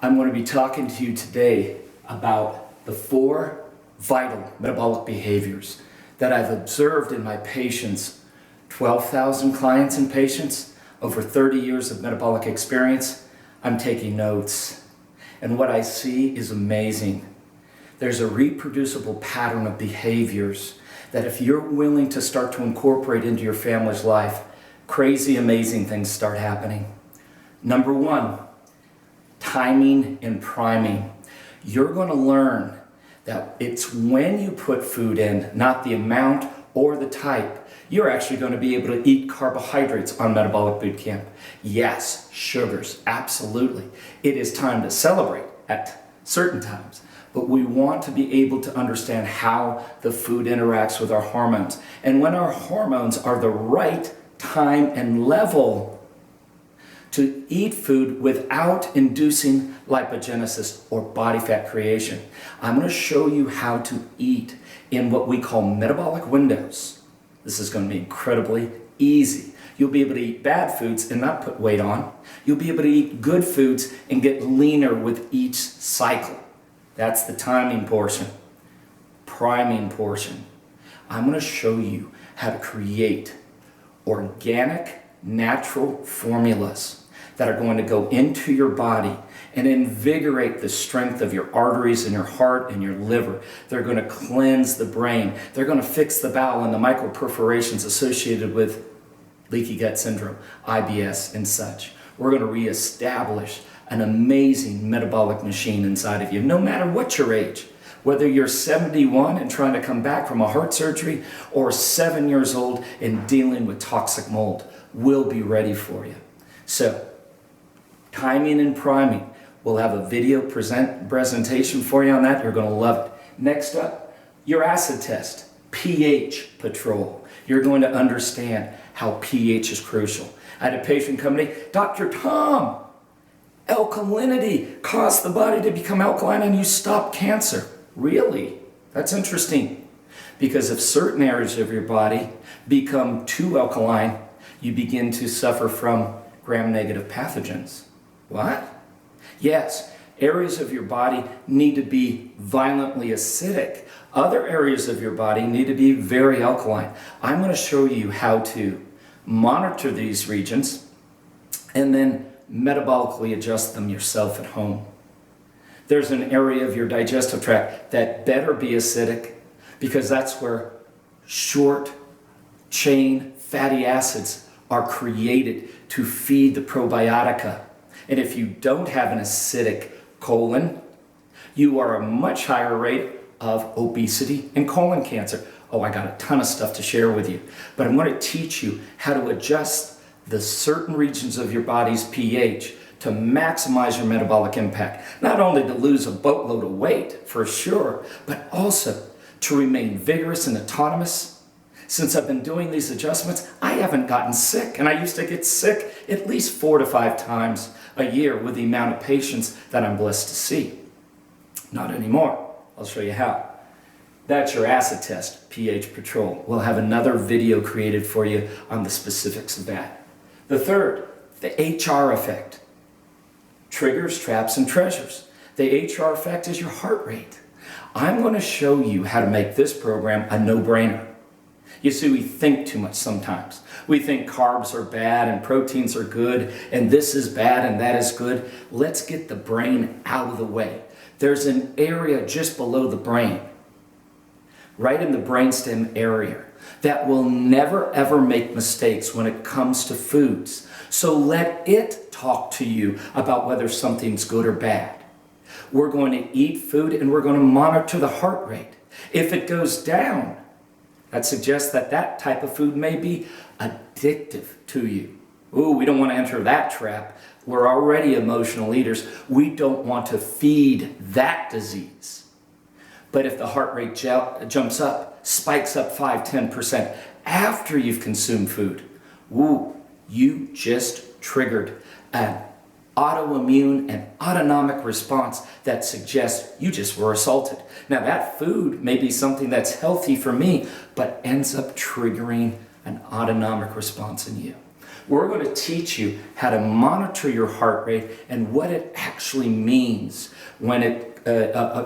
I'm going to be talking to you today about the 4 vital metabolic behaviors that I've observed in my patients, 12,000 clients and patients, over 30 years of metabolic experience. I'm taking notes, and what I see is amazing. There's a reproducible pattern of behaviors that if you're willing to start to incorporate into your family's life, crazy, amazing things start happening. Number 1, timing and priming. You're going to learn that it's when you put food in, not the amount or the type. You're actually going to be able to eat carbohydrates on Metabolic Boot Camp. Yes, sugars, absolutely. It is time to celebrate at certain times, but we want to be able to understand how the food interacts with our hormones. And when our hormones are the right time and level to eat food without inducing lipogenesis or body fat creation. I'm going to show you how to eat in what we call metabolic windows. This is going to be incredibly easy. You'll be able to eat bad foods and not put weight on. You'll be able to eat good foods and get leaner with each cycle. That's the timing portion. Priming portion. I'm going to show you how to create organic, natural formulas that are going to go into your body and invigorate the strength of your arteries and your heart and your liver. They're going to cleanse the brain. They're going to fix the bowel and the microperforations associated with leaky gut syndrome, IBS, and such. We're going to reestablish an amazing metabolic machine inside of you, no matter what your age. Whether you're 71 and trying to come back from a heart surgery or 7 years old and dealing with toxic mold, we'll be ready for you. So, timing and priming. We'll have a video presentation for you on that. You're going to love it. Next up, your acid test, pH patrol. You're going to understand how pH is crucial. I had a patient come to me, Dr. Tom, alkalinity caused the body to become alkaline and you stop cancer. Really? That's interesting. Because if certain areas of your body become too alkaline, you begin to suffer from gram-negative pathogens. What? Yes, areas of your body need to be violently acidic. Other areas of your body need to be very alkaline. I'm going to show you how to monitor these regions and then metabolically adjust them yourself at home. There's an area of your digestive tract that better be acidic because that's where short chain fatty acids are created to feed the probiotica. And if you don't have an acidic colon, you are a much higher rate of obesity and colon cancer. Oh, I got a ton of stuff to share with you, but I'm going to teach you how to adjust the certain regions of your body's pH to maximize your metabolic impact. Not only to lose a boatload of weight, for sure, but also to remain vigorous and autonomous. Since I've been doing these adjustments, I haven't gotten sick, and I used to get sick at least 4 to 5 times a year with the amount of patients that I'm blessed to see. Not anymore. I'll show you how. That's your acid test, pH patrol. We'll have another video created for you on the specifics of that. The third, the HR effect. Triggers, traps, and treasures. The HR effect is your heart rate. I'm going to show you how to make this program a no-brainer. You see, we think too much sometimes. We think carbs are bad and proteins are good and this is bad and that is good. Let's get the brain out of the way. There's an area just below the brain, right in the brainstem area, that will never ever make mistakes when it comes to foods. So let it talk to you about whether something's good or bad. We're going to eat food and we're going to monitor the heart rate. If it goes down, that suggests that that type of food may be addictive to you. Ooh, we don't want to enter that trap. We're already emotional eaters. We don't want to feed that disease. But if the heart rate jumps up, spikes up 5-10% after you've consumed food, ooh, you just triggered an autoimmune and autonomic response that suggests you just were assaulted. Now that food may be something that's healthy for me, but ends up triggering an autonomic response in you. We're going to teach you how to monitor your heart rate and what it actually means when it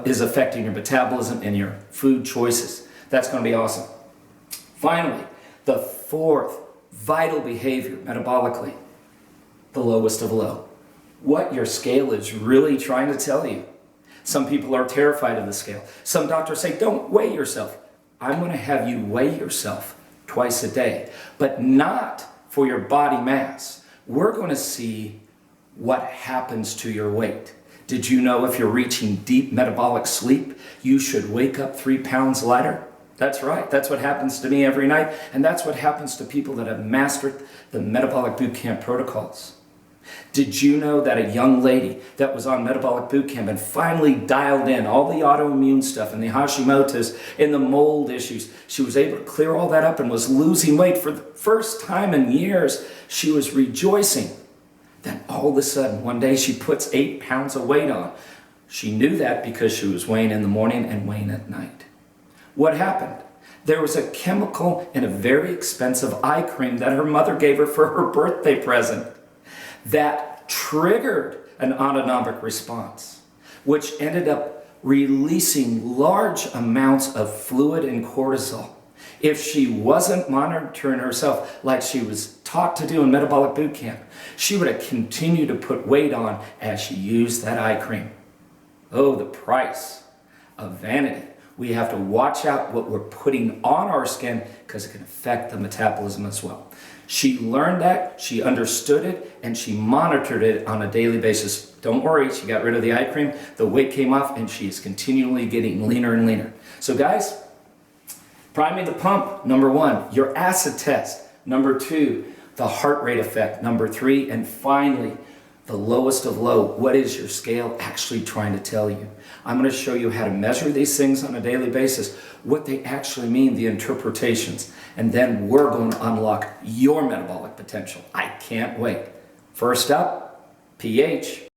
is affecting your metabolism and your food choices. That's going to be awesome. Finally, the fourth vital behavior metabolically, the lowest of low. What your scale is really trying to tell you. Some people are terrified of the scale. Some doctors say, don't weigh yourself. I'm going to have you weigh yourself twice a day, but not for your body mass. We're going to see what happens to your weight. Did you know if you're reaching deep metabolic sleep, you should wake up 3 pounds lighter? That's right. That's what happens to me every night, and that's what happens to people that have mastered the metabolic boot camp protocols. Did you know that a young lady that was on metabolic boot camp and finally dialed in all the autoimmune stuff and the Hashimoto's and the mold issues, she was able to clear all that up and was losing weight for the first time in years? She was rejoicing. Then all of a sudden, one day she puts 8 pounds of weight on. She knew that because she was weighing in the morning and weighing at night. What happened? There was a chemical in a very expensive eye cream that her mother gave her for her birthday present that triggered an autonomic response, which ended up releasing large amounts of fluid and cortisol. If she wasn't monitoring herself like she was taught to do in metabolic boot camp, she would have continued to put weight on as she used that eye cream. Oh, the price of vanity. We have to watch out what we're putting on our skin because it can affect the metabolism as well. She learned that, she understood it, and she monitored it on a daily basis. Don't worry, she got rid of the eye cream, the weight came off, and she is continually getting leaner and leaner. So guys, priming the pump, number 1, your acid test, number 2, the heart rate effect, number 3, and finally, the lowest of low. What is your scale actually trying to tell you? I'm going to show you how to measure these things on a daily basis, what they actually mean, the interpretations, and then we're going to unlock your metabolic potential. I can't wait. First up, pH.